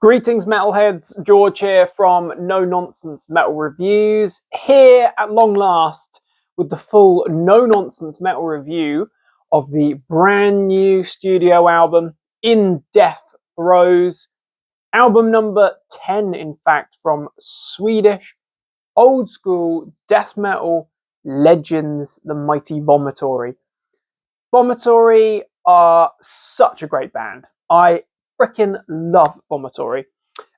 Greetings, metalheads. George here from No Nonsense Metal Reviews, here at long last with the full No Nonsense Metal review of the brand new studio album In Death Throes, album number 10 in fact, from Swedish old school death metal legends, the mighty Vomitory. Vomitory are such a great band. I freaking love Vomitory,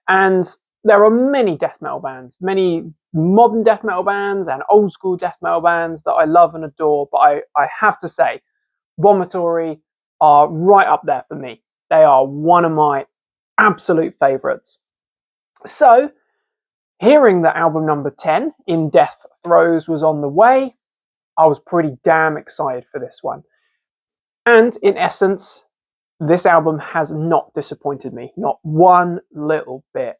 and there are many death metal bands, many modern death metal bands and old school death metal bands that I love and adore, but I have to say Vomitory are right up there for me. They are one of my absolute favourites. So hearing that album number 10 In Death Throes was on the way, I was pretty damn excited for this one. And in essence, this album has not disappointed me, not one little bit.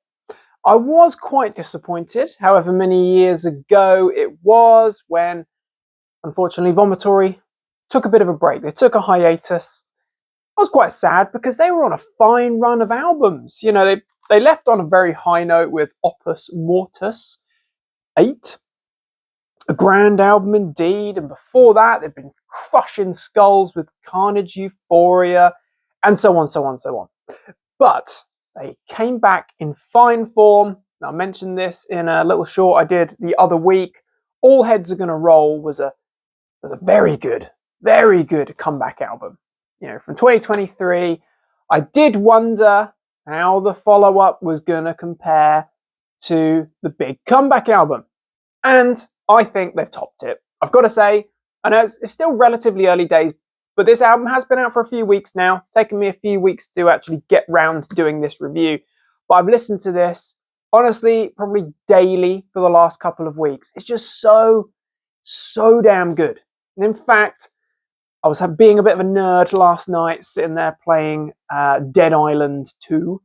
I was quite disappointed, however many years ago it was, when, unfortunately, Vomitory took a bit of a break. They took a hiatus. I was quite sad because they were on a fine run of albums. You know, they left on a very high note with Opus Mortis 8. A grand album indeed, and before that they've been crushing skulls with Carnage Euphoria, and so on, so on, so on. But they came back in fine form. Now, I mentioned this in a little short I did the other week. All Heads Are Gonna Roll was a very good comeback album. You know, from 2023, I did wonder how the follow-up was gonna compare to the big comeback album, and I think they've topped it. I've got to say, I know it's still relatively early days, but this album has been out for a few weeks now. It's taken me a few weeks to actually get round to doing this review, but I've listened to this, honestly, probably daily for the last couple of weeks. It's just so damn good. And in fact, I was being a bit of a nerd last night, sitting there playing Dead Island 2.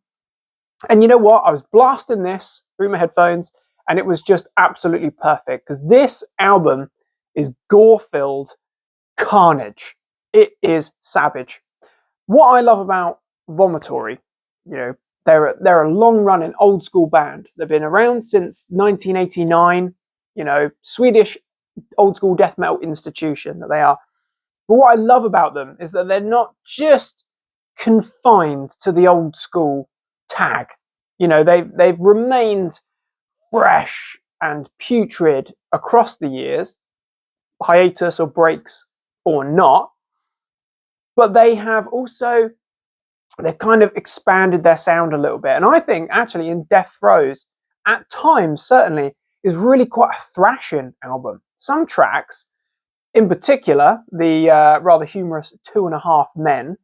And you know what? I was blasting this through my headphones, and it was just absolutely perfect, because this album is gore-filled carnage. It is savage. What I love about Vomitory, you know, they're a long-running old school band. They've been around since 1989. You know, Swedish old school death metal institution that they are. But what I love about them is that they're not just confined to the old school tag. You know, they've remained fresh and putrid across the years, hiatus or breaks or not, but they've kind of expanded their sound a little bit. And I think actually In Death Throes, at times certainly, is really quite a thrashing album. Some tracks, in particular, the rather humorous 2.5 Men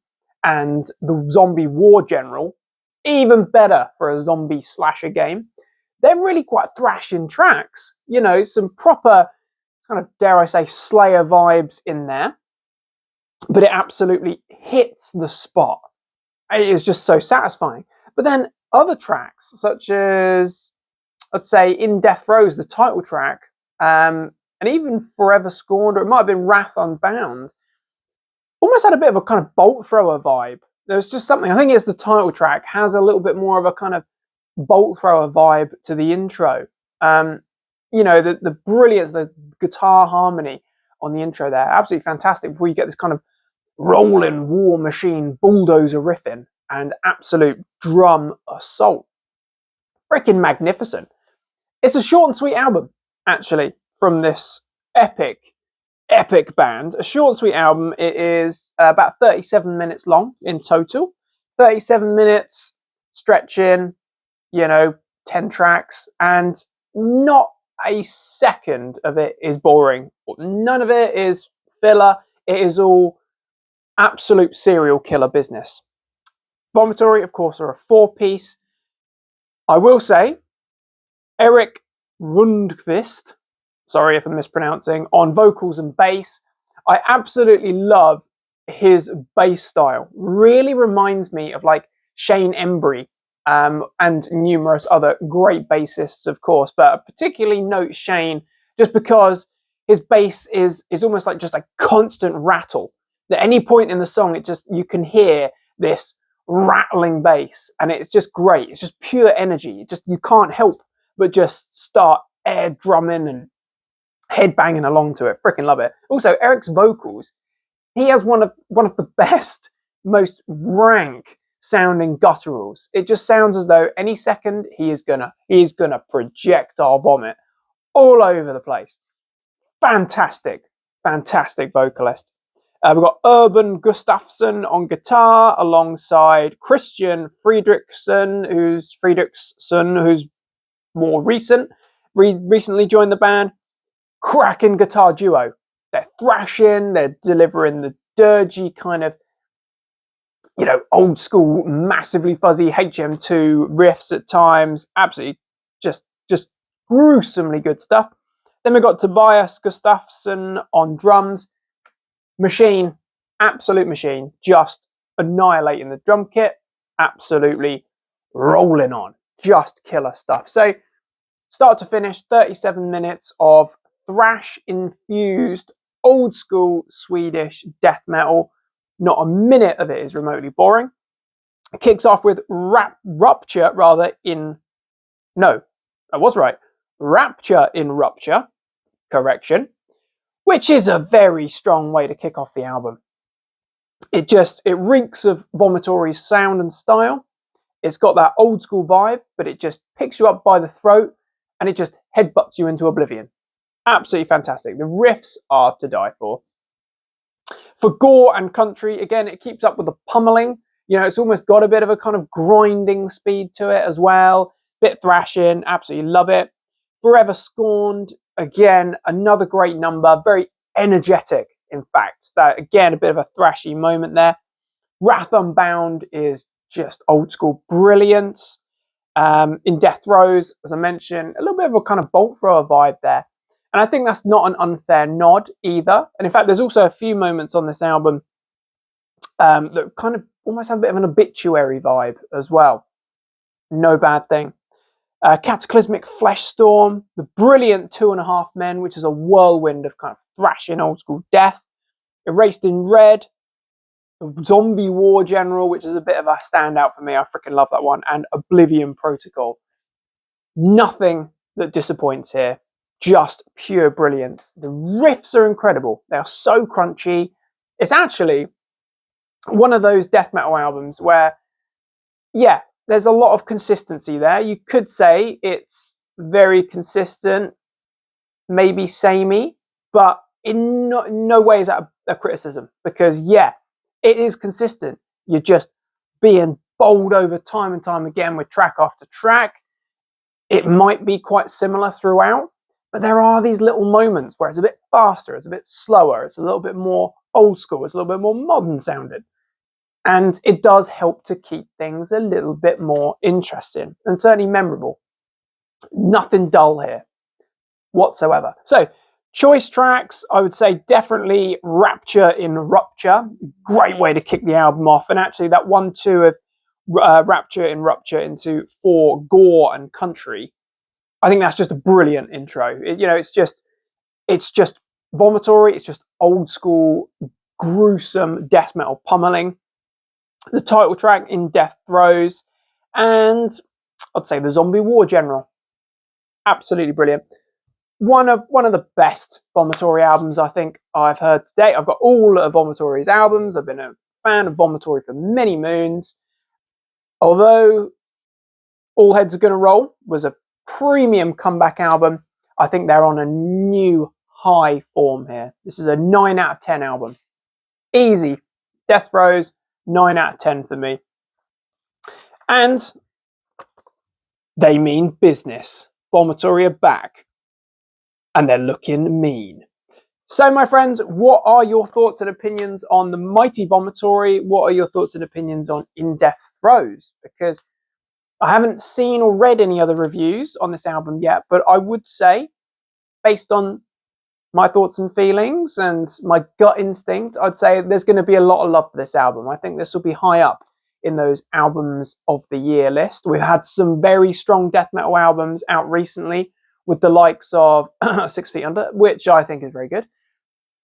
and the Zombie War General, even better for a zombie slasher game, they're really quite thrashing tracks. You know, some proper kind of, dare I say, Slayer vibes in there, but it absolutely hits the spot. It is just so satisfying. But then other tracks, such as, let's say, In Death Throes, the title track, and even Forever Scorned, or it might have been Wrath Unbound, almost had a bit of a kind of bolt thrower vibe. There's just something, I think it's the title track, has a little bit more of a kind of bolt thrower vibe to the intro. You know, the brilliance, the guitar harmony on the intro there, absolutely fantastic, before you get this kind of rolling war machine bulldozer riffing and absolute drum assault. Freaking magnificent. It's a short and sweet album, actually, from this epic band. A short and sweet album. It is about 37 minutes long in total. 37 minutes stretching, you know, 10 tracks, and not a second of it is boring. None of it is filler. It is all absolute serial killer business. Vomitory, of course, are a 4-piece. I will say, Eric Rundqvist, sorry if I'm mispronouncing, on vocals and bass. I absolutely love his bass style. Really reminds me of like Shane Embry, and numerous other great bassists, of course, but I particularly note Shane just because his bass is almost like just a constant rattle. At any point in the song, you can hear this rattling bass, and it's just great. It's just pure energy. You can't help but just start air drumming and head banging along to it. Freaking love it. Also, Eric's vocals, he has one of the best, most rank sounding gutturals. It just sounds as though any second he is gonna projectile vomit all over the place. Fantastic vocalist. We've got Urban Gustafsson on guitar alongside Christian Friedrichsson, who's more recently joined the band. Cracking guitar duo. They're thrashing, they're delivering the dirgy kind of, old school, massively fuzzy HM2 riffs at times. Absolutely just gruesomely good stuff. Then we've got Tobias Gustafsson on drums. Machine, absolute machine, just annihilating the drum kit, absolutely rolling on, just killer stuff. So start to finish, 37 minutes of thrash-infused, old-school Swedish death metal. Not a minute of it is remotely boring. It kicks off with Rapture in Rupture, correction, which is a very strong way to kick off the album. It reeks of Vomitory's sound and style. It's got that old school vibe, but it just picks you up by the throat and it just headbutts you into oblivion. Absolutely fantastic. The riffs are to die for. For gore and country, again, it keeps up with the pummeling. It's almost got a bit of a kind of grinding speed to it as well. Bit thrashing, absolutely love it. Forever Scorned, again, another great number, very energetic, in fact. That, again, a bit of a thrashy moment there. Wrath Unbound is just old school brilliance. In Death Throes, as I mentioned, a little bit of a kind of bolt thrower vibe there. And I think that's not an unfair nod either. And in fact, there's also a few moments on this album that kind of almost have a bit of an obituary vibe as well. No bad thing. Cataclysmic Flesh Storm, the brilliant 2.5 Men, which is a whirlwind of kind of thrashing old school death. Erased in Red, the Zombie War General, which is a bit of a standout for me. I freaking love that one. And Oblivion Protocol. Nothing that disappoints here. Just pure brilliance. The riffs are incredible. They are so crunchy. It's actually one of those death metal albums where, there's a lot of consistency there. You could say it's very consistent, maybe samey, but in no way is that a criticism, because it is consistent. You're just being bowled over time and time again with track after track. It might be quite similar throughout, but there are these little moments where it's a bit faster, it's a bit slower, it's a little bit more old school, it's a little bit more modern sounding. And it does help to keep things a little bit more interesting and certainly memorable. Nothing dull here whatsoever. So, choice tracks, I would say definitely Rapture in Rupture. Great way to kick the album off. And actually that 1-2 of Rapture in Rupture into For Gore and Country, I think that's just a brilliant intro. It's just Vomitory. It's just old school, gruesome death metal pummeling. The title track in Death Throes, and I'd say the Zombie War General. Absolutely brilliant. One of the best Vomitory albums I think I've heard to date. I've got all of Vomitory's albums. I've been a fan of Vomitory for many moons. Although All Heads Are Gonna Roll was a premium comeback album, I think they're on a new high form here. This is a 9 out of 10 album. Easy. Death Throes, 9 out of 10 for me. And they mean business. Vomitory are back. And they're looking mean. So, my friends, what are your thoughts and opinions on the mighty Vomitory? What are your thoughts and opinions on In Death Throes? Because I haven't seen or read any other reviews on this album yet, but I would say, based on my thoughts and feelings and my gut instinct, I'd say there's going to be a lot of love for this album. I think this will be high up in those albums of the year list. We've had some very strong death metal albums out recently with the likes of 6 Feet Under, which I think is very good.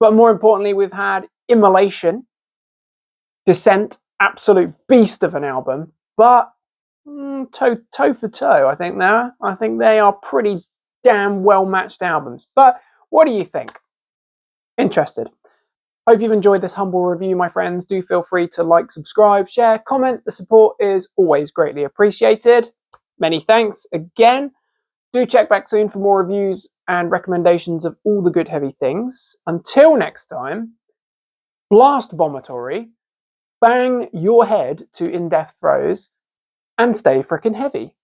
But more importantly, we've had Immolation, Descent, absolute beast of an album, but toe for toe, I think now. I think they are pretty damn well matched albums. But what do you think? Interested. Hope you've enjoyed this humble review, my friends. Do feel free to like, subscribe, share, comment. The support is always greatly appreciated. Many thanks again. Do check back soon for more reviews and recommendations of all the good heavy things. Until next time, blast Vomitory, bang your head to In Death Throes, and stay frickin' heavy.